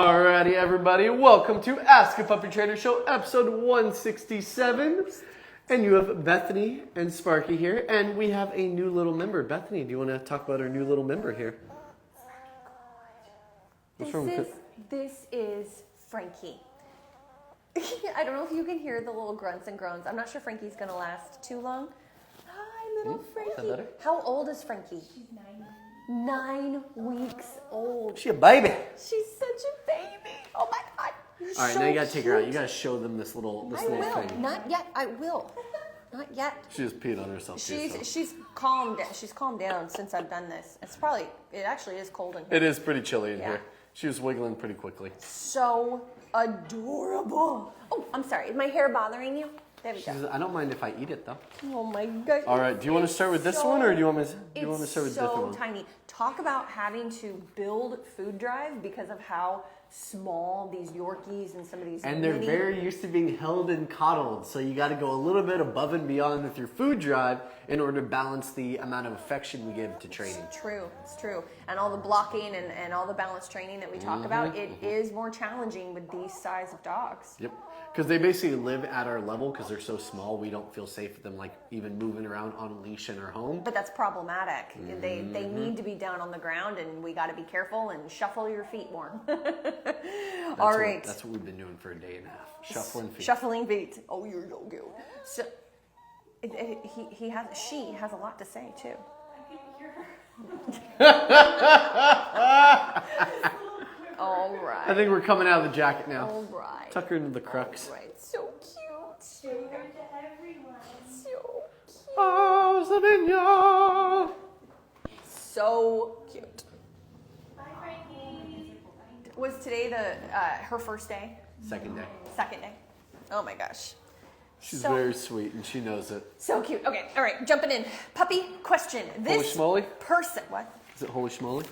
Alrighty, everybody, welcome to Ask a Puppy Trainer Show, episode 167. And you have Bethany and Sparky here, and we have a new little member. Bethany, do you want to talk about our new little member here? This is Frankie. I don't know if you can hear the little grunts and groans. I'm not sure Frankie's going to last too long. Hi, little Frankie. How old is Frankie? She's 9. 9 weeks old. She's a baby. She's such a baby. Oh my God. All right, now you got to take her out. You got to show them this little thing. Not yet. I will. Not yet. She just peed on herself. She's calmed. She's calmed down since I've done this. It actually is cold in here. It is pretty chilly in here. She was wiggling pretty quickly. So adorable. Oh, I'm sorry. Is my hair bothering you? There we go. I don't mind if I eat it though. Oh my God. All right. Do you want to start with this one, or do you want me to start with a different one? It's so tiny. Talk about having to build food drive because of how small these Yorkies and some of these and they're very used to being held and coddled, so you got to go a little bit above and beyond with your food drive in order to balance the amount of affection we give to training. It's true. And all the blocking and all the balance training that we talk about, it is more challenging with these size of dogs. Yep. Because they basically live at our level because they're so small, we don't feel safe with them like even moving around on a leash in our home. But that's problematic. They need to be down on the ground, and we got to be careful and shuffle your feet more. All right. That's what we've been doing for a day and a half. Shuffling feet. Shuffling feet. Oh, you're so cute. So, she has a lot to say too. I can hear her. All right. I think we're coming out of the jacket now. All right. Tuck her into the crux. All right. So cute. Show her to everyone. So cute. Oh, Sabinia. So cute. Bye, Frankie. Was today her first day? Second day. Second day. Oh my gosh. She's very sweet and she knows it. So cute. Okay. All right. Jumping in. Puppy question. This holy schmoly? Person. What? Is it holy schmoly?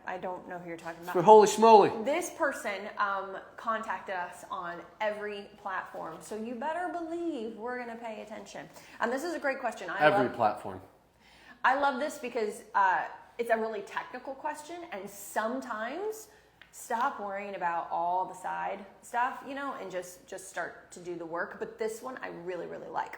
I don't know who you're talking about. For holy schmoly. This person contacted us on every platform, so you better believe we're going to pay attention. And this is a great question. Every platform. I love this because it's a really technical question, and sometimes stop worrying about all the side stuff, and just start to do the work. But this one I really, really like.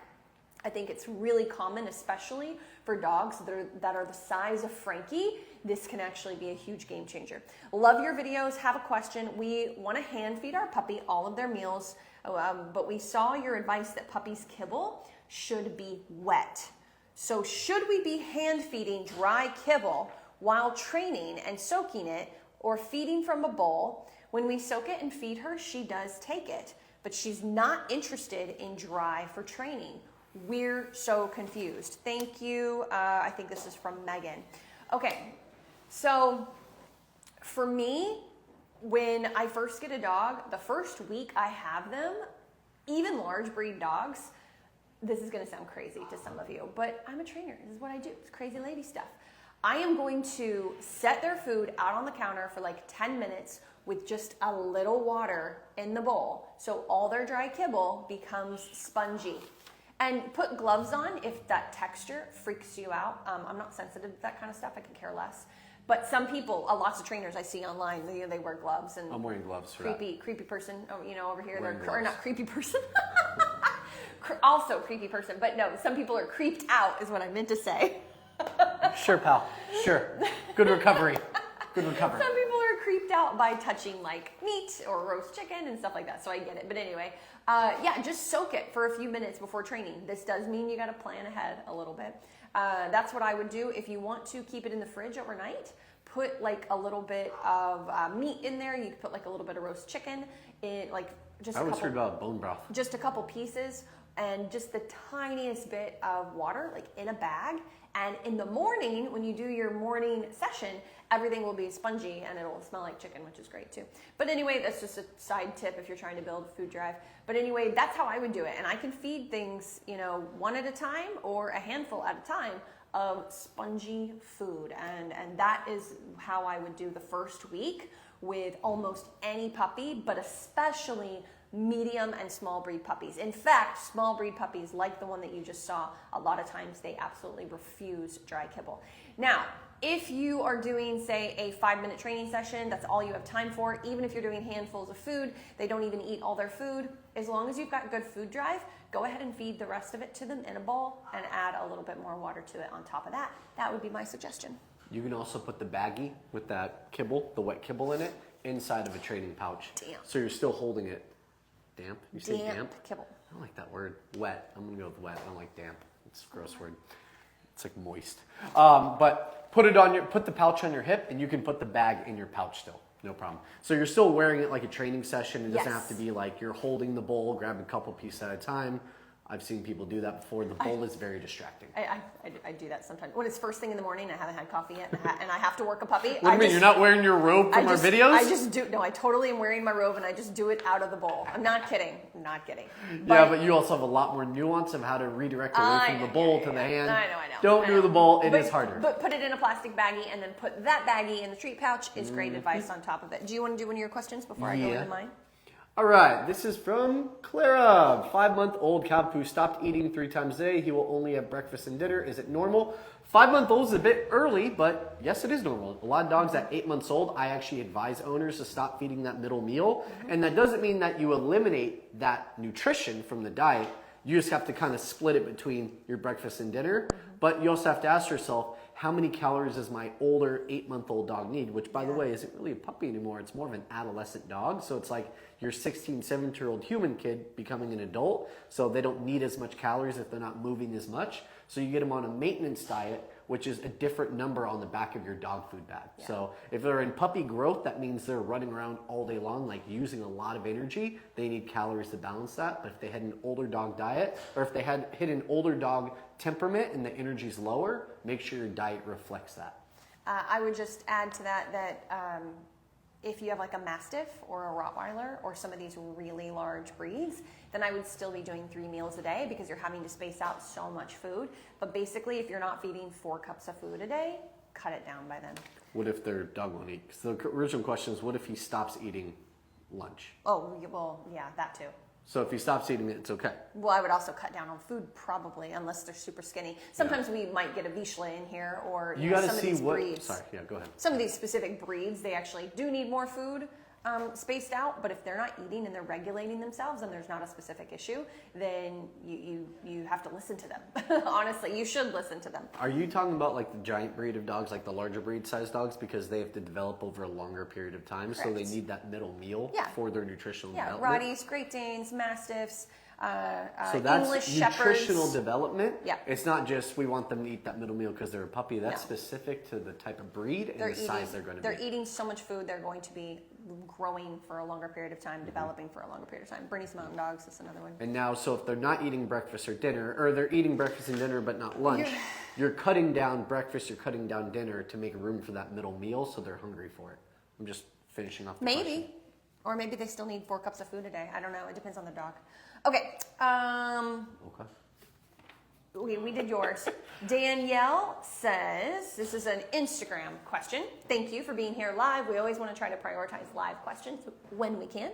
I think it's really common, especially for dogs that are the size of Frankie. This can actually be a huge game changer. Love your videos. Have a question. We want to hand feed our puppy all of their meals, but we saw your advice that puppies' kibble should be wet. So should we be hand feeding dry kibble while training and soaking it, or feeding from a bowl? When we soak it and feed her, she does take it, but she's not interested in dry for training. We're so confused. Thank you. I think this is from Megan. Okay, so for me, when I first get a dog, the first week I have them, even large breed dogs, this is going to sound crazy to some of you, but I'm a trainer. This is what I do. It's crazy lady stuff. I am going to set their food out on the counter for like 10 minutes with just a little water in the bowl, so all their dry kibble becomes spongy. And put gloves on if that texture freaks you out. I'm not sensitive to that kind of stuff. I can care less. But some people, lots of trainers I see online, they wear gloves. And I'm wearing gloves for creepy person, over here. Or not creepy person. Also creepy person. But no, some people are creeped out is what I meant to say. Sure, pal. Sure. Good recovery. Good recovery. Some people are creeped out by touching like meat or roast chicken and stuff like that. So I get it. But anyway, just soak it for a few minutes before training. This does mean you got to plan ahead a little bit. That's what I would do. If you want to keep it in the fridge overnight, put like a little bit of meat in there. You could put like a little bit of roast chicken in, like just I always heard about bone broth. Just a couple pieces and just the tiniest bit of water, like in a bag. And in the morning, when you do your morning session, everything will be spongy and it'll smell like chicken, which is great too. But anyway, that's just a side tip if you're trying to build a food drive. But anyway, that's how I would do it. And I can feed things, one at a time or a handful at a time of spongy food. And that is how I would do the first week with almost any puppy, but especially medium and small breed puppies. In fact, small breed puppies like the one that you just saw, a lot of times they absolutely refuse dry kibble. Now, If you are doing, say, a 5-minute training session, that's all you have time for. Even if you're doing handfuls of food, they don't even eat all their food. As long as you've got good food drive, go ahead and feed the rest of it to them in a bowl and add a little bit more water to it on top of that. That would be my suggestion. You can also put the baggie with that kibble, the wet kibble in it, inside of a training pouch. Damp. So you're still holding it damp. You say damp? Damp kibble. I don't like that word. Wet. I'm gonna go with wet. I don't like damp. It's a gross word. It's like moist. But put the pouch on your hip, and you can put the bag in your pouch still. No problem. So you're still wearing it like a training session. It doesn't have to be like you're holding the bowl, grabbing a couple pieces at a time. I've seen people do that before. The bowl is very distracting. I do that sometimes. When it's first thing in the morning, I haven't had coffee yet, and I have to work a puppy. What do you mean? You're not wearing your robe from our videos? I just do. No, I totally am wearing my robe, and I just do it out of the bowl. I'm not kidding. I'm not kidding. But you also have a lot more nuance of how to redirect away from the bowl to the hand. I know. Don't do the bowl. It is harder. But put it in a plastic baggie, and then put that baggie in the treat pouch is great advice on top of it. Do you want to do one of your questions before I go into mine? All right, this is from Clara. 5-month-old Cavapoo stopped eating 3 times a day. He will only have breakfast and dinner. Is it normal? 5-month-old is a bit early, but yes, it is normal. A lot of dogs at 8 months old, I actually advise owners to stop feeding that middle meal. And that doesn't mean that you eliminate that nutrition from the diet. You just have to kind of split it between your breakfast and dinner. But you also have to ask yourself, how many calories does my older 8-month-old dog need? Which, by the way, isn't really a puppy anymore. It's more of an adolescent dog. So it's like your 16, 17-year-old human kid becoming an adult. So they don't need as much calories if they're not moving as much. So you get them on a maintenance diet, which is a different number on the back of your dog food bag. Yeah. So if they're in puppy growth, that means they're running around all day long, like using a lot of energy. They need calories to balance that. But if they had an older dog diet, or if they had hit an older dog temperament and the energy's lower, make sure your diet reflects that. I would just add to that if you have like a Mastiff or a Rottweiler or some of these really large breeds, then I would still be doing 3 meals a day because you're having to space out so much food. But basically, if you're not feeding 4 cups of food a day, cut it down by then. What if their dog won't eat? So the original question is, what if he stops eating lunch? Oh, well, yeah, that too. So if he stops eating it, it's okay. Well, I would also cut down on food probably, unless they're super skinny. Sometimes we might get a Vizsla in here, or some of these breeds. Sorry, yeah, go ahead. Some of these specific breeds, they actually do need more food spaced out. But if they're not eating and they're regulating themselves, and there's not a specific issue, then you have to listen to them. Honestly, you should listen to them. Are you talking about like the giant breed of dogs, like the larger breed size dogs, because they have to develop over a longer period of time, Correct. so they need that middle meal for their nutritional development? Rotties, Great Danes, Mastiffs, so that's English nutritional Shepherds. Development. Yeah. It's not just we want them to eat that middle meal because they're a puppy. That's specific to the type of breed and the size they're going to be. They're eating so much food, they're going to be growing for a longer period of time, developing for a longer period of time. Bernese Mountain Dogs is another one. And now, so if they're not eating breakfast or dinner, or they're eating breakfast and dinner but not lunch, you're cutting down breakfast, you're cutting down dinner to make room for that middle meal so they're hungry for it. I'm just finishing off the question. Or maybe they still need 4 cups of food a day. I don't know. It depends on the dog. Okay. We did yours. Danielle says, this is an Instagram question. Thank you for being here live. We always want to try to prioritize live questions when we can.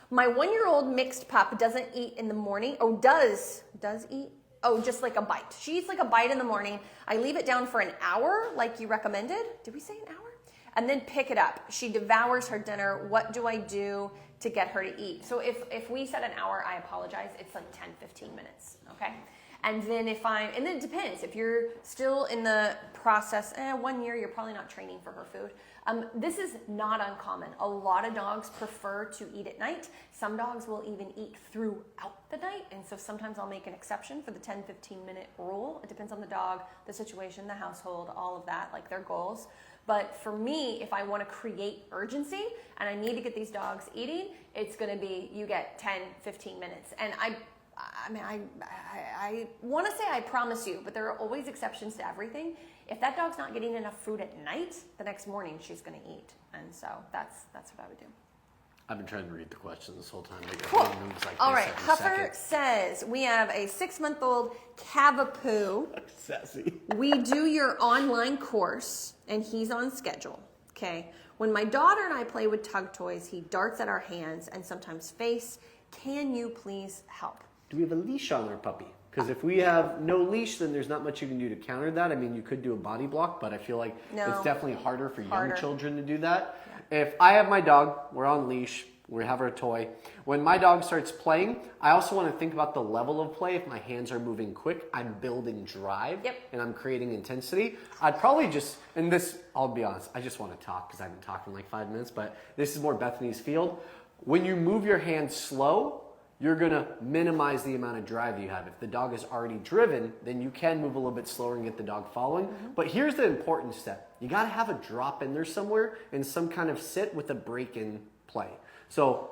My 1-year-old mixed pup doesn't eat in the morning. Oh, does eat? Oh, just like a bite. She eats like a bite in the morning. I leave it down for an hour like you recommended. Did we say an hour? And then pick it up. She devours her dinner. What do I do to get her to eat? So if we said an hour, I apologize. It's like 10, 15 minutes, okay? And then and then it depends. If you're still in the process, 1 year, you're probably not training for her food. This is not uncommon. A lot of dogs prefer to eat at night. Some dogs will even eat throughout the night. And so sometimes I'll make an exception for the 10, 15 minute rule. It depends on the dog, the situation, the household, all of that, like their goals. But for me, if I want to create urgency and I need to get these dogs eating, it's going to be you get 10, 15 minutes. And I want to say I promise you, but there are always exceptions to everything. If that dog's not getting enough food at night, the next morning she's going to eat. And so that's what I would do. I've been trying to read the questions this whole time. Cool. All right. Huffer says, we have a 6-month-old Cavapoo. Sassy. We do your online course, and he's on schedule. Okay. When my daughter and I play with tug toys, he darts at our hands and sometimes face. Can you please help? Do we have a leash on our puppy? Because if we have no leash, then there's not much you can do to counter that. I mean, you could do a body block, but I feel like it's definitely harder for young children to do that. Yeah. If I have my dog, we're on leash, we have our toy. When my dog starts playing, I also want to think about the level of play. If my hands are moving quick, I'm building drive and I'm creating intensity. I'd probably just, and this, I'll be honest, I just want to talk because I've been talking like 5 minutes, but this is more Bethany's field. When you move your hands slow, you're going to minimize the amount of drive you have. If the dog is already driven, then you can move a little bit slower and get the dog following. But here's the important step. You got to have a drop in there somewhere and some kind of sit with a break in play. So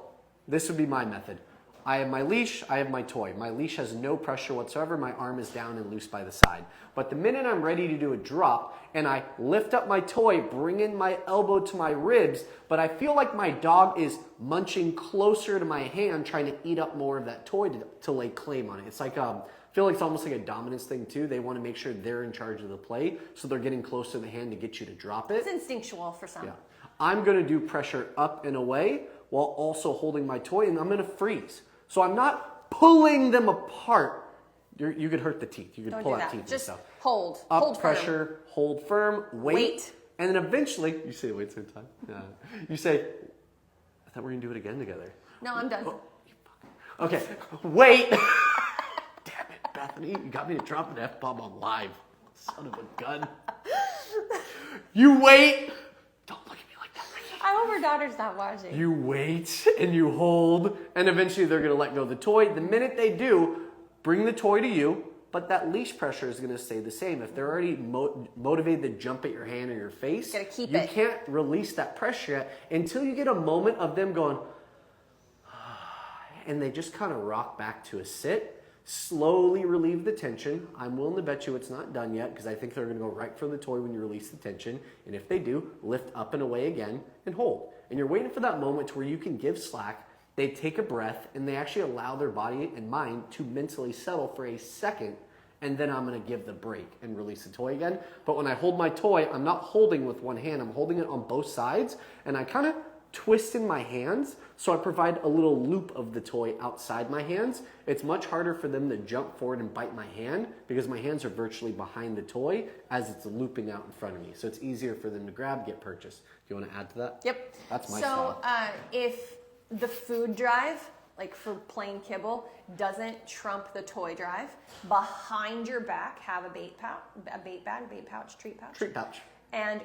this would be my method. I have my leash, I have my toy. My leash has no pressure whatsoever. My arm is down and loose by the side. But the minute I'm ready to do a drop and I lift up my toy, bring in my elbow to my ribs, but I feel like my dog is munching closer to my hand, trying to eat up more of that toy to lay claim on it. It's like, I feel like it's almost like a dominance thing too. They want to make sure they're in charge of the play, so they're getting closer to the hand to get you to drop it. It's instinctual for some. Yeah. I'm going to do pressure up and away while also holding my toy, and I'm going to freeze. So I'm not pulling them apart. You could hurt the teeth. You could pull out teeth Just and stuff. hold. Up, hold pressure, firm. hold firm, wait. And then eventually, you say wait same time. Yeah. You say, I thought we were going to do it again together. No, I'm done. Okay, wait. Damn it, Bethany. You got me to drop an F-bomb on live. Son of a gun. You wait. Don't look at me like that. I hope her daughter's not watching. You wait and you hold, and eventually they're going to let go of the toy. The minute they do, bring the toy to you, but that leash pressure is going to stay the same. If they're already motivated to jump at your hand or your face, you can't release that pressure yet until you get a moment of them going, and they just kind of rock back to a sit. Slowly relieve the tension. I'm willing to bet you it's not done yet because I think they're going to go right for the toy when you release the tension. And if they do, lift up and away again and hold. And you're waiting for that moment to where you can give slack. They take a breath and they actually allow their body and mind to mentally settle for a second. And then I'm going to give the break and release the toy again. But when I hold my toy, I'm not holding with one hand. I'm holding it on both sides. And I kind of twist in my hands, so I provide a little loop of the toy outside my hands. It's much harder for them to jump forward and bite my hand because my hands are virtually behind the toy as it's looping out in front of me. So it's easier for them to grab, get purchased. Do you want to add to that? Yep. That's my style. So if the food drive, like for plain kibble, doesn't trump the toy drive, behind your back have a bait pouch, treat pouch. Treat pouch. And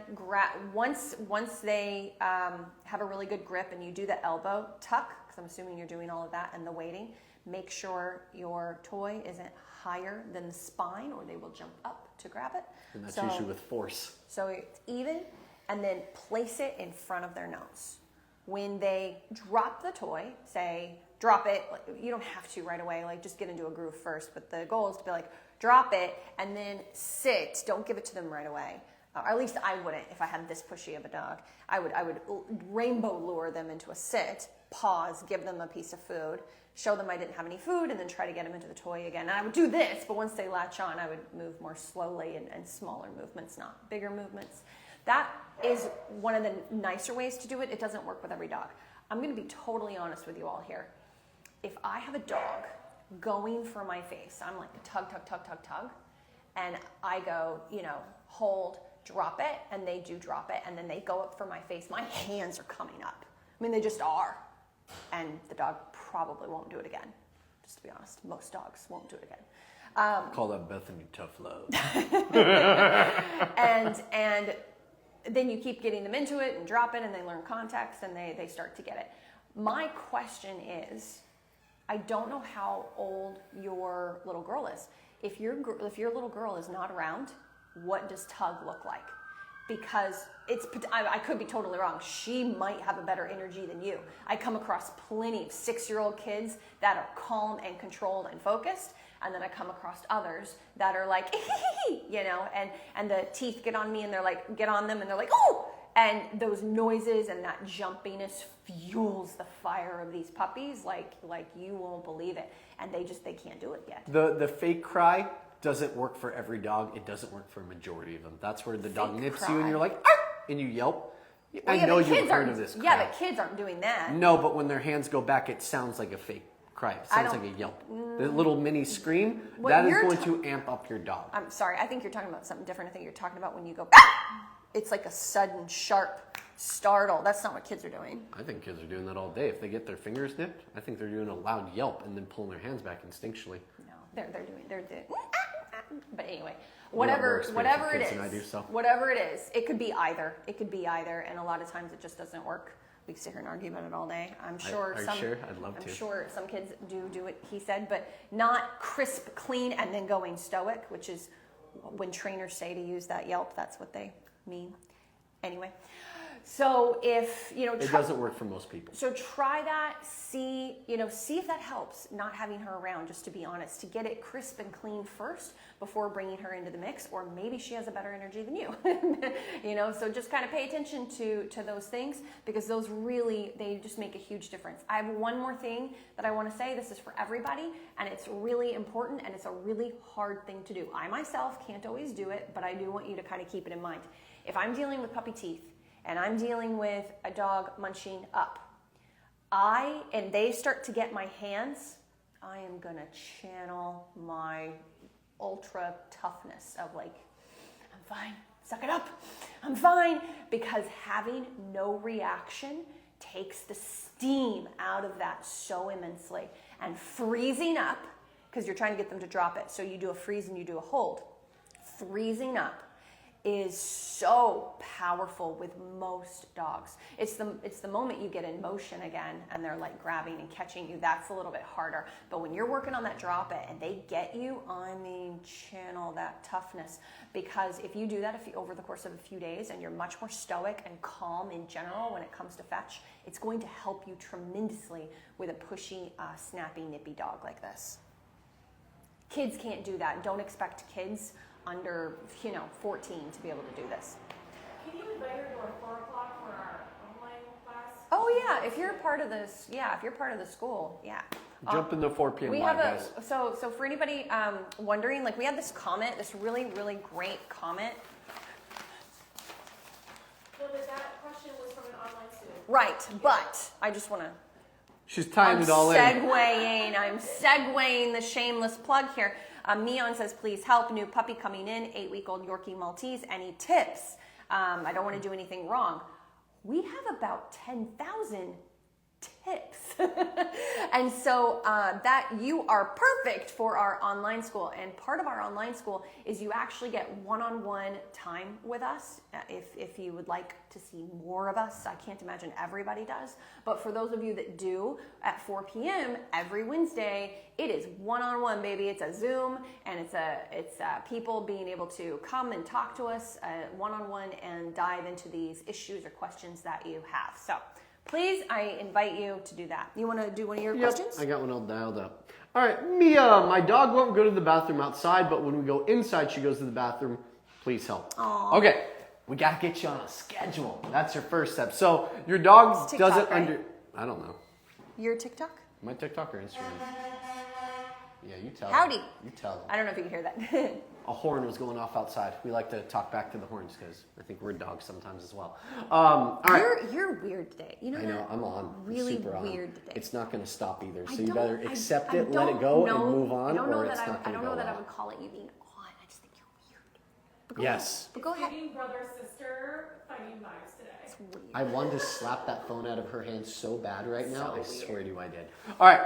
once they have a really good grip and you do the elbow tuck, because I'm assuming you're doing all of that and the waiting, make sure your toy isn't higher than the spine or they will jump up to grab it. And that's usually with force. So it's even, and then place it in front of their nose. When they drop the toy, say, drop it, you don't have to right away, like just get into a groove first, but the goal is to be like, drop it and then sit, don't give it to them right away. Or at least I wouldn't if I had this pushy of a dog. I would rainbow lure them into a sit, pause, give them a piece of food, show them I didn't have any food, and then try to get them into the toy again. And I would do this, but once they latch on, I would move more slowly and smaller movements, not bigger movements. That is one of the nicer ways to do it. It doesn't work with every dog. I'm going to be totally honest with you all here. If I have a dog going for my face, I'm like tug, tug, tug, tug, tug, and I go, hold, drop it, and they do drop it, and then they go up for my face. My hands are coming up. I mean, they just are. And the dog probably won't do it again. Just to be honest, most dogs won't do it again. Call that Bethany tough love. and then you keep getting them into it and drop it, and they learn context, and they start to get it. My question is, I don't know how old your little girl is. If your little girl is not around, what does tug look like? Because I could be totally wrong. She might have a better energy than you. I come across plenty of 6-year-old kids that are calm and controlled and focused, and then I come across others that are like, and the teeth get on me and they're like, get on them and they're like, oh! And those noises and that jumpiness fuels the fire of these puppies like you won't believe it. And they can't do it yet. The fake cry doesn't work for every dog. It doesn't work for a majority of them. That's where the dog nips you and you're like, Arr! And you yelp. I know you've heard of this cry. Yeah, but kids aren't doing that. No, but when their hands go back, it sounds like a fake cry. It I sounds don't- like a yelp. The little mini scream, What that is you're going to amp up your dog. I'm sorry, I think you're talking about something different. I think you're talking about when you go, it's like a sudden, sharp startle. That's not what kids are doing. I think kids are doing that all day. If they get their fingers nipped, I think they're doing a loud yelp and then pulling their hands back instinctually. No, they're doing. But anyway, more whatever experience it with kids is, than I do, so. whatever it is, it could be either. It could be either, and a lot of times it just doesn't work. We can sit here and argue about it all day. I'm sure Are you some. sure? I'd love to. I'm sure some kids do what he said, but not crisp, clean, and then going stoic, which is when trainers say to use that yelp. That's what they mean. Anyway, so if It doesn't work for most people. so try that, see if that helps, not having her around, just to be honest, to get it crisp and clean first before bringing her into the mix, or maybe she has a better energy than you. So just kind of pay attention to those things, because those really, they just make a huge difference. I have one more thing that I want to say. This is for everybody, and it's really important, and it's a really hard thing to do. I myself can't always do it, but I do want you to kind of keep it in mind. If I'm dealing with puppy teeth, and I'm dealing with a dog munching up, and they start to get my hands, I am gonna channel my ultra toughness of like, I'm fine, suck it up, I'm fine, because having no reaction takes the steam out of that so immensely. And freezing up, because you're trying to get them to drop it, so you do a freeze and you do a hold. Freezing up is so powerful with most dogs. It's the moment you get in motion again and they're like grabbing and catching you, that's a little bit harder. But when you're working on that drop it and they get you, channel that toughness. Because if you do that over the course of a few days and you're much more stoic and calm in general when it comes to fetch, it's going to help you tremendously with a pushy, snappy, nippy dog like this. Kids can't do that. Don't expect kids under 14 to be able to do this. Can you invite her to our 4 o'clock for our online class? Oh yeah, if you're part of this, if you're part of the school, Jump in the 4 p.m. We live, have guys. so for anybody wondering, like we had this comment, this really, really great comment. No, but that question was from an online student. Right, but I just want to. She's tying it all in. I'm segueing the shameless plug here. Mion says, please help, new puppy coming in, 8-week-old Yorkie-Maltese. Any tips? I don't want to do anything wrong. We have about 10,000 tips. And so that you are perfect for our online school. And part of our online school is you actually get one-on-one time with us. If you would like to see more of us, I can't imagine everybody does. But for those of you that do, at 4 p.m. every Wednesday, it is one-on-one, baby. It's a Zoom, and it's people being able to come and talk to us one-on-one and dive into these issues or questions that you have. So please, I invite you to do that. You want to do one of your questions? I got one all dialed up. All right, Mia, my dog won't go to the bathroom outside, but when we go inside, she goes to the bathroom. Please help. Aww. Okay, we got to get you on a schedule. That's your first step. So your dog It's TikTok, doesn't right? I don't know. Your TikTok? My TikTok or Instagram? Yeah, you tell Howdy. them. You tell them. I don't know if you can hear that. A horn was going off outside. We like to talk back to the horns because I think we're dogs sometimes as well. All right. You're weird today. You know I that? know, I'm on. Really super weird on. today. It's not going to stop either. So I you don't- better I- accept I it, let it don't go, know- and move on, I don't know or that it's I not would, I going to don't go know that I well. would call it you being on. I just think you're weird. But go Yes. Ahead. But go ahead. Fighting brother, sister, fighting knives today. It's weird. I wanted to slap that phone out of her hand so bad right now. So I swear to you I did. All right.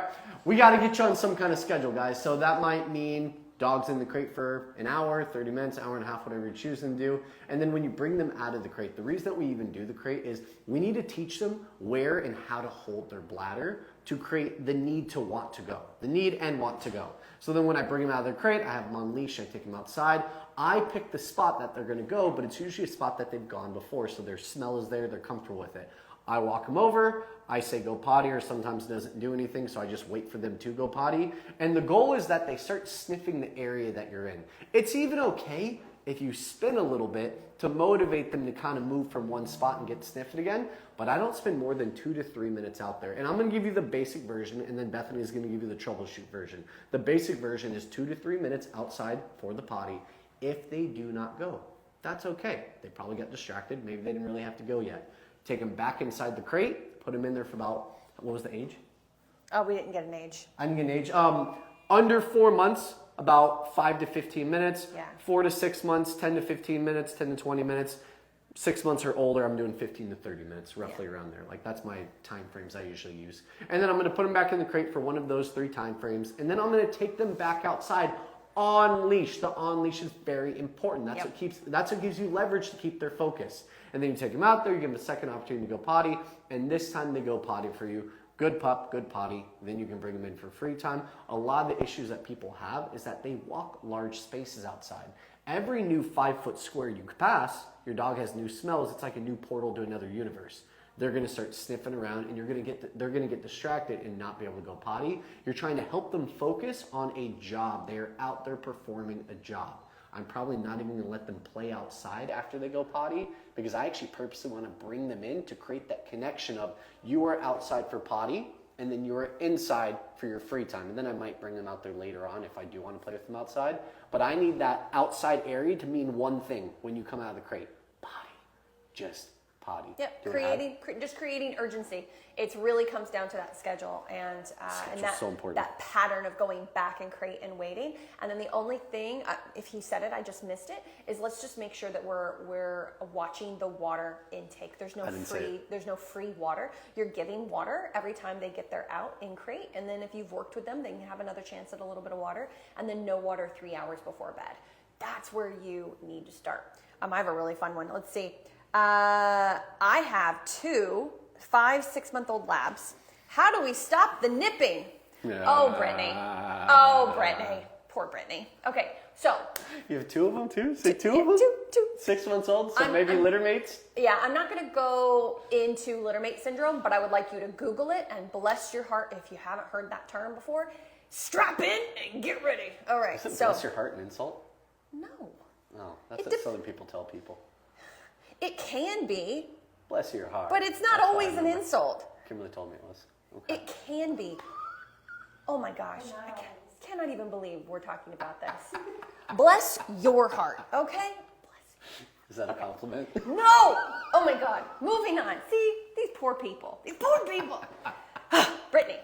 We got to get you on some kind of schedule, guys. So that might mean dogs in the crate for an hour, 30 minutes, hour and a half, whatever you choose them to do. And then when you bring them out of the crate, the reason that we even do the crate is we need to teach them where and how to hold their bladder to create the need to want to go. The need and want to go. So then when I bring them out of their crate, I have them on leash, I take them outside. I pick the spot that they're gonna go, but it's usually a spot that they've gone before, so their smell is there, they're comfortable with it. I walk them over, I say go potty, or sometimes it doesn't do anything, so I just wait for them to go potty. And the goal is that they start sniffing the area that you're in. It's even okay if you spin a little bit to motivate them to kind of move from one spot and get sniffed again, but I don't spend more than 2 to 3 minutes out there. And I'm gonna give you the basic version, and then Bethany is gonna give you the troubleshoot version. The basic version is 2 to 3 minutes outside for the potty. If they do not go, that's okay. They probably got distracted, maybe they didn't really have to go yet. Take them back inside the crate, put them in there for about, what was the age? Oh, we didn't get an age. I didn't get an age. Under 4 months, about 5 to 15 minutes. Yeah. 4 to 6 months, 10 to 15 minutes, 10 to 20 minutes. 6 months or older, I'm doing 15 to 30 minutes, roughly around there. Like that's my time frames I usually use. And then I'm going to put them back in the crate for one of those 3 time frames. And then I'm going to take them back outside on leash. The on leash is very important. That's what gives you leverage to keep their focus. And then you take them out there, you give them a second opportunity to go potty. And this time they go potty for you. Good pup, good potty. Then you can bring them in for free time. A lot of the issues that people have is that they walk large spaces outside. Every new 5-foot square you pass, your dog has new smells. It's like a new portal to another universe. They're going to start sniffing around, and they're going to get distracted and not be able to go potty. You're trying to help them focus on a job. They are out there performing a job. I'm probably not even going to let them play outside after they go potty because I actually purposely want to bring them in to create that connection of you are outside for potty and then you're inside for your free time. And then I might bring them out there later on if I do want to play with them outside. But I need that outside area to mean one thing when you come out of the crate. Potty. Just potty. Yep, just creating urgency. It really comes down to that schedule and that, so important. That pattern of going back and crate and waiting. And then the only thing, if he said it, I just missed it, is let's just make sure that we're watching the water intake. There's no free water. You're giving water every time they get their out in crate. And then if you've worked with them, they can have another chance at a little bit of water. And then no water 3 hours before bed. That's where you need to start. I have a really fun one. Let's see. I have 2 5-6-month-old labs. How do we stop the nipping? Yeah. Oh, Brittany. Oh, Brittany. Poor Brittany. Okay, so. You have 2 of them too? Say 2 of them? Two. 6 months old, so maybe litter mates? Yeah, I'm not going to go into littermate syndrome, but I would like you to Google it, and bless your heart if you haven't heard that term before. Strap in and get ready. All right, Isn't bless your heart an insult? No. Oh, that's what Southern people tell people. It can be. Bless your heart. But it's not always an insult. Kimberly told me it was. Okay. It can be. Oh my gosh. I cannot even believe we're talking about this. Bless your heart, okay? Bless. Is that a compliment? No! Oh my God. Moving on. See, these poor people. These poor people. Brittany,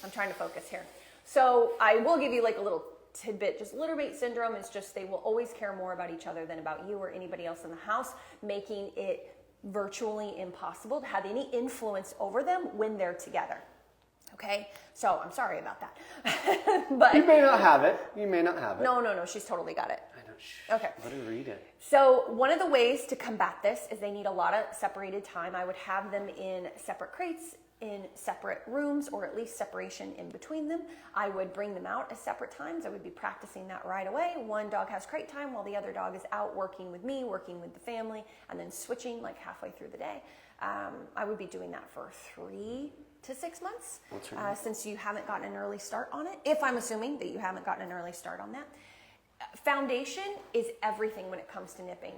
I'm trying to focus here. So I will give you like a little tidbit. Just littermate syndrome is just they will always care more about each other than about you or anybody else in the house, making it virtually impossible to have any influence over them when they're together. Okay? So I'm sorry about that. But you may not have it. You may not have it. No. She's totally got it. I know. Shh. Okay. Let her read it. So one of the ways to combat this is they need a lot of separated time. I would have them in separate crates, in separate rooms, or at least separation in between them. I would bring them out at separate times. I would be practicing that right away. One dog has crate time while the other dog is out working with me, working with the family, and then switching like halfway through the day. I would be doing that for 3 to 6 months since you haven't gotten an early start on it, if I'm assuming that you haven't gotten an early start on that. Foundation is everything when it comes to nipping.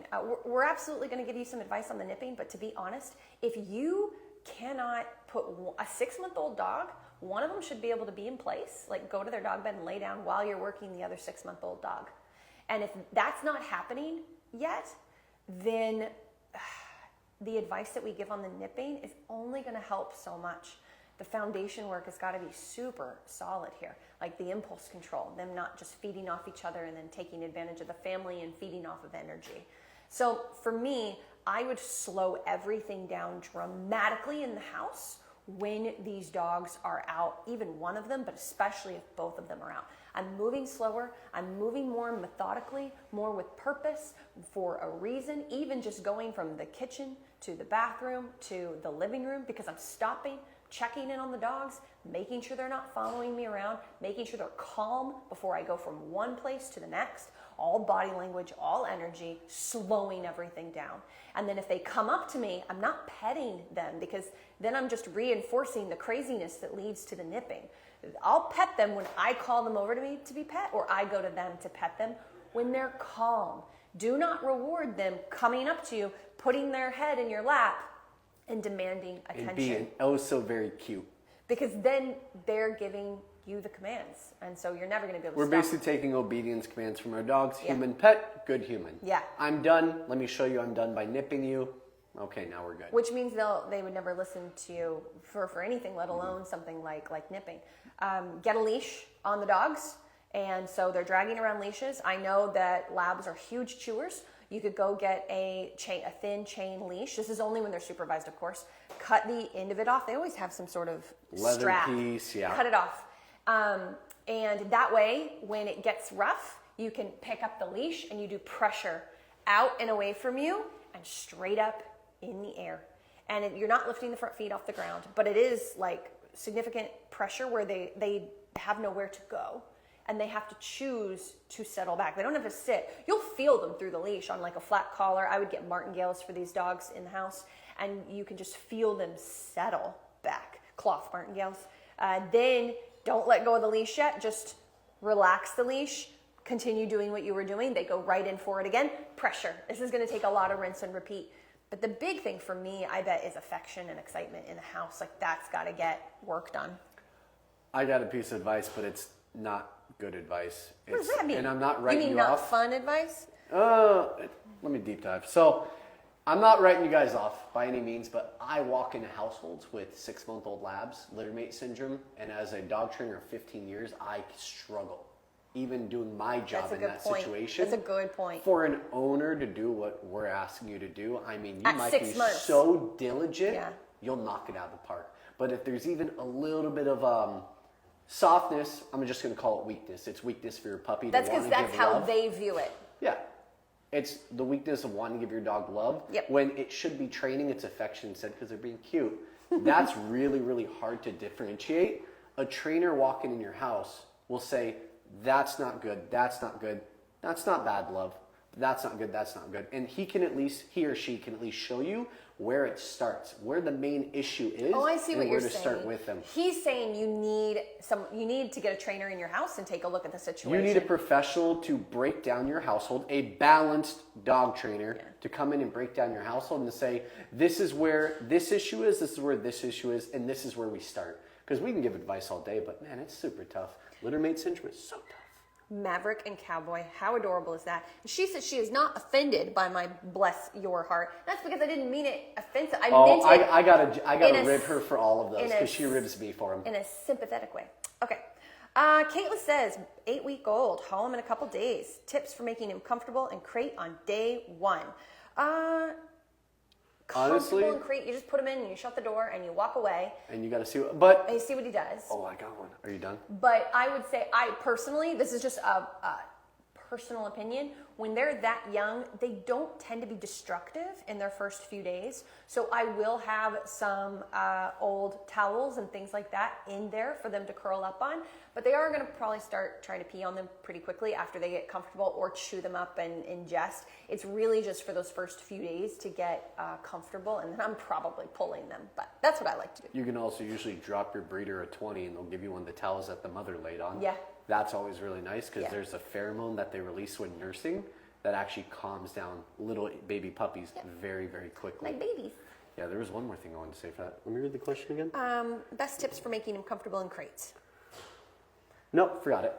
We're absolutely going to give you some advice on the nipping, but to be honest, if you cannot put a 6-month-old dog, one of them should be able to be in place, like go to their dog bed and lay down while you're working the other 6-month-old dog. And if that's not happening yet, then the advice that we give on the nipping is only going to help so much. The foundation work has got to be super solid here, like the impulse control, them not just feeding off each other and then taking advantage of the family and feeding off of energy. So for me, I would slow everything down dramatically in the house when these dogs are out, even one of them, but especially if both of them are out. I'm moving slower. I'm moving more methodically, more with purpose, for a reason, even just going from the kitchen to the bathroom to the living room, because I'm stopping, checking in on the dogs, making sure they're not following me around, making sure they're calm before I go from one place to the next. All body language, all energy, slowing everything down. And then if they come up to me, I'm not petting them, because then I'm just reinforcing the craziness that leads to the nipping. I'll pet them when I call them over to me to be pet, or I go to them to pet them when they're calm. Do not reward them coming up to you, putting their head in your lap, and demanding attention. And being oh so very cute. Because then they're giving you the commands, and so you're never going to be able to We're stop. basically taking obedience commands from our dogs. Human pet, good human. Yeah. I'm done. Let me show you I'm done by nipping you. Okay, now we're good. Which means they would never listen to you for anything, let alone something like nipping. Get a leash on the dogs, and so they're dragging around leashes. I know that labs are huge chewers. You could go get a thin chain leash. This is only when they're supervised, of course. Cut the end of it off. They always have some sort of leather strap. piece, yeah. Cut it off. And that way, when it gets rough, you can pick up the leash and you do pressure out and away from you and straight up in the air. And you're not lifting the front feet off the ground, but it is like significant pressure where they have nowhere to go and they have to choose to settle back. They don't have to sit. You'll feel them through the leash on like a flat collar. I would get martingales for these dogs in the house, and you can just feel them settle back. Cloth martingales. Then don't let go of the leash yet. Just relax the leash. Continue doing what you were doing. They go right in for it again. Pressure. This is going to take a lot of rinse and repeat. But the big thing for me, I bet, is affection and excitement in the house. Like, that's got to get work done. I got a piece of advice, but it's not good advice. What does that mean? And I'm not writing you you mean not off. fun advice? Let me deep dive. So, I'm not writing you guys off by any means, but I walk into households with 6-month-old labs, littermate syndrome, and as a dog trainer of 15 years, I struggle. Even doing my job in that situation. That's a good point. For an owner to do what we're asking you to do, I mean, you At might 6 be months. so diligent, Yeah. you'll knock it out of the park. But if there's even a little bit of softness, I'm just going to call it weakness. It's weakness for your puppy. That's because that's how they view it. Yeah. It's the weakness of wanting to give your dog love. Yep. When it should be training its affection instead because they're being cute. That's really, really hard to differentiate. A trainer walking in your house will say, that's not good, that's not good, that's not bad love, that's not good, that's not good. And he or she can at least show you where it starts, where the main issue is. Oh, I see what you're where to saying. start with them. He's saying you need to get a trainer in your house and take a look at the situation. You need a professional to break down your household, a balanced dog trainer to come in and break down your household and to say, this is where this issue is, this is where this issue is, and this is where we start. Because we can give advice all day, but man, it's super tough. Littermate syndrome is so tough. Maverick and Cowboy, how adorable is that? She says she is not offended by my bless your heart. That's because I didn't mean it offensive. I meant it. I gotta rib her for all of those because she ribs me for them. In a sympathetic way. Okay. Caitlin says, 8-week-old, haul him in a couple days. Tips for making him comfortable and crate on day 1. Honestly, comfortable and crate, you just put him in and you shut the door and you walk away. And you got to see And you see what he does. Oh, I got one. Are you done? But I would say, I personally, this is just a personal opinion, when they're that young, they don't tend to be destructive in their first few days. So I will have some old towels and things like that in there for them to curl up on. But they are going to probably start trying to pee on them pretty quickly after they get comfortable or chew them up and ingest. It's really just for those first few days to get comfortable, and then I'm probably pulling them. But that's what I like to do. You can also usually drop your breeder a 20 and they'll give you one of the towels that the mother laid on. Yeah. That's always really nice because there's a pheromone that they release when nursing that actually calms down little baby puppies very, very quickly. Like babies. Yeah, there was one more thing I wanted to say for that. Let me read the question again. Best tips for making him comfortable in crates. Nope, forgot it.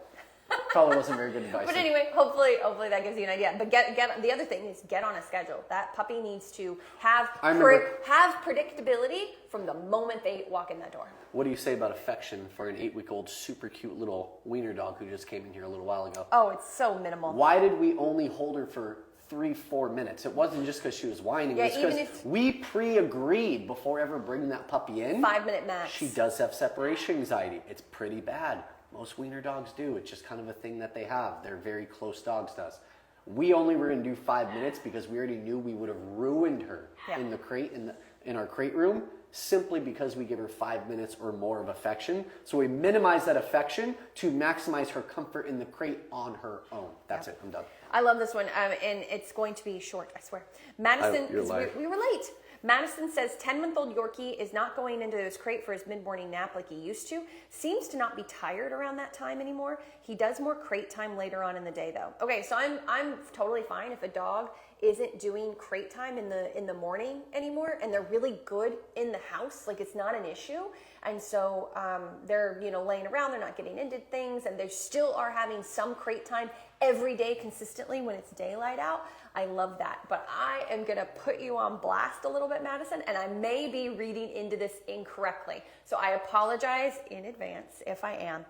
Probably wasn't very good advice. But anyway, hopefully that gives you an idea. But get the other thing is get on a schedule. That puppy needs to have predictability from the moment they walk in that door. What do you say about affection for an 8-week-old super cute little wiener dog who just came in here a little while ago? Oh, it's so minimal. Why did we only hold her for 3-4 minutes? It wasn't just because she was whining. Yeah, it was because we pre-agreed before ever bringing that puppy in. 5-minute max. She does have separation anxiety. It's pretty bad. Most wiener dogs do. It's just kind of a thing that they have. They're very close dogs to us. We only were going to do 5 minutes because we already knew we would have ruined her in the crate, in our crate room, simply because we give her 5 minutes or more of affection. So we minimize that affection to maximize her comfort in the crate on her own. That's it. I'm done. I love this one, and it's going to be short, I swear. Madison, we were late. Madison says 10-month-old Yorkie is not going into his crate for his mid-morning nap like he used to. Seems to not be tired around that time anymore. He does more crate time later on in the day, though. Okay, so I'm totally fine if a dog isn't doing crate time in the morning anymore, and they're really good in the house. Like, it's not an issue. And so they're, you know, laying around, they're not getting into things, and they still are having some crate time every day consistently when it's daylight out. I love that. But I am going to put you on blast a little bit, Madison, and I may be reading into this incorrectly. So I apologize in advance if I am.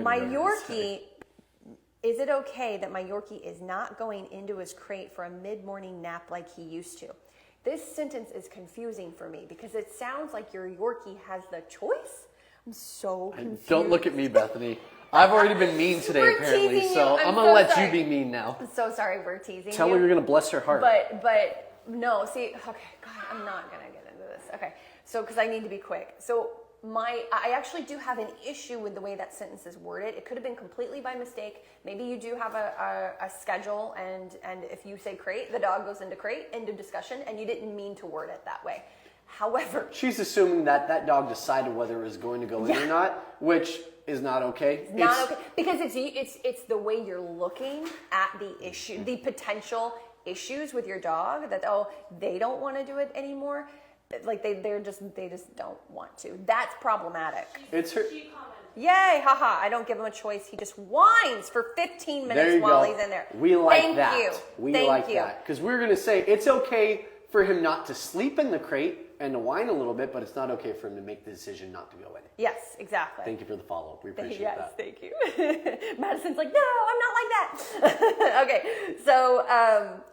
My Yorkie, is it okay that my Yorkie is not going into his crate for a mid-morning nap like he used to? This sentence is confusing for me because it sounds like your Yorkie has the choice. I'm so confused. Don't look at me, Bethany. I've already been mean today, We're apparently, teasing so you. I'm going to let sorry. you be mean now. I'm so sorry we're teasing Tell you. her you're going to bless her heart. But no, see, okay, God, I'm not going to get into this. Okay, so because I need to be quick. So I actually do have an issue with the way that sentence is worded. It could have been completely by mistake. Maybe you do have a schedule, and if you say crate, the dog goes into crate, end of discussion, and you didn't mean to word it that way. However, she's assuming that dog decided whether it was going to go in or not, which is not okay. It's not okay because it's the way you're looking at the issue, the potential issues with your dog, that they don't want to do it anymore. Like they just don't want to. That's problematic. It's her. Yay, haha, I don't give him a choice. He just whines for 15 minutes while he's in there. We like Thank that. You. We Thank like you. that. Because we're going to say it's okay for him not to sleep in the crate and to whine a little bit, but it's not okay for him to make the decision not to go in. Yes, exactly. Thank you for the follow-up. We appreciate Yes, that. thank you. Madison's like, no, I'm not like that. Okay, so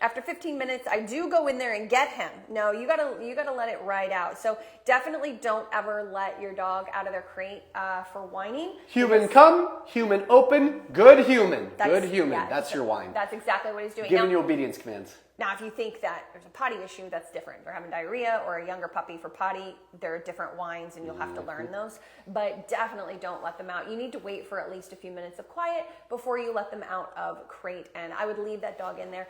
after 15 minutes, I do go in there and get him. No, you gotta let it ride out. So definitely don't ever let your dog out of their crate for whining. Human come, human open, good human. Good human. Yeah, that's your whine. That's exactly what he's doing. Giving Now, you obedience commands. Now, if you think that there's a potty issue, that's different. They're having diarrhea or a younger puppy for potty, there are different whines and you'll have to learn those. But definitely don't let them out. You need to wait for at least a few minutes of quiet before you let them out of crate. And I would leave that dog in there.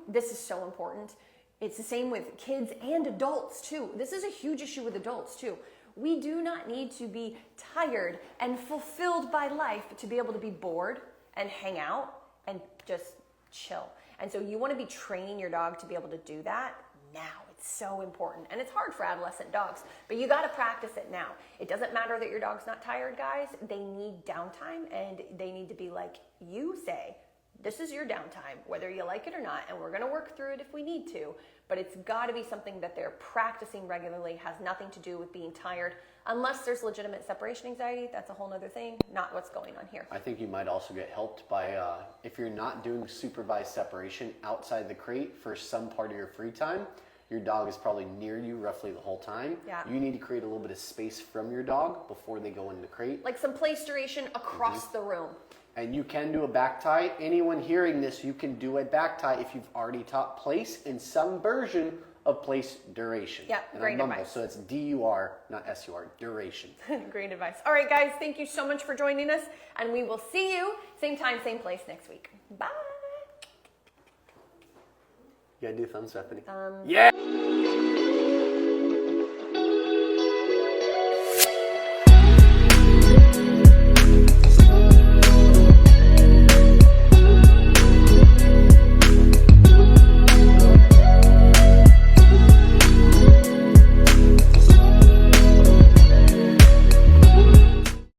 This is so important. It's the same with kids and adults too. This is a huge issue with adults too. We do not need to be tired and fulfilled by life to be able to be bored and hang out and just chill. And so you want to be training your dog to be able to do that now. It's so important. And it's hard for adolescent dogs, but you got to practice it now. It doesn't matter that your dog's not tired, guys. They need downtime, and they need to be like you say, this is your downtime, whether you like it or not, and we're going to work through it if we need to. But it's got to be something that they're practicing regularly, has nothing to do with being tired. Unless there's legitimate separation anxiety, that's a whole other thing, not what's going on here. I think you might also get helped by, if you're not doing supervised separation outside the crate for some part of your free time, your dog is probably near you roughly the whole time. Yeah. You need to create a little bit of space from your dog before they go into the crate. Like some place duration across the room. And you can do a back tie. Anyone hearing this, you can do a back tie if you've already taught place in some version of place duration. Yeah, great advice. So it's D-U-R, not S-U-R, duration. Great advice. All right, guys, thank you so much for joining us, and we will see you same time, same place next week. Bye. You gotta do thumbs, Bethany. Yeah!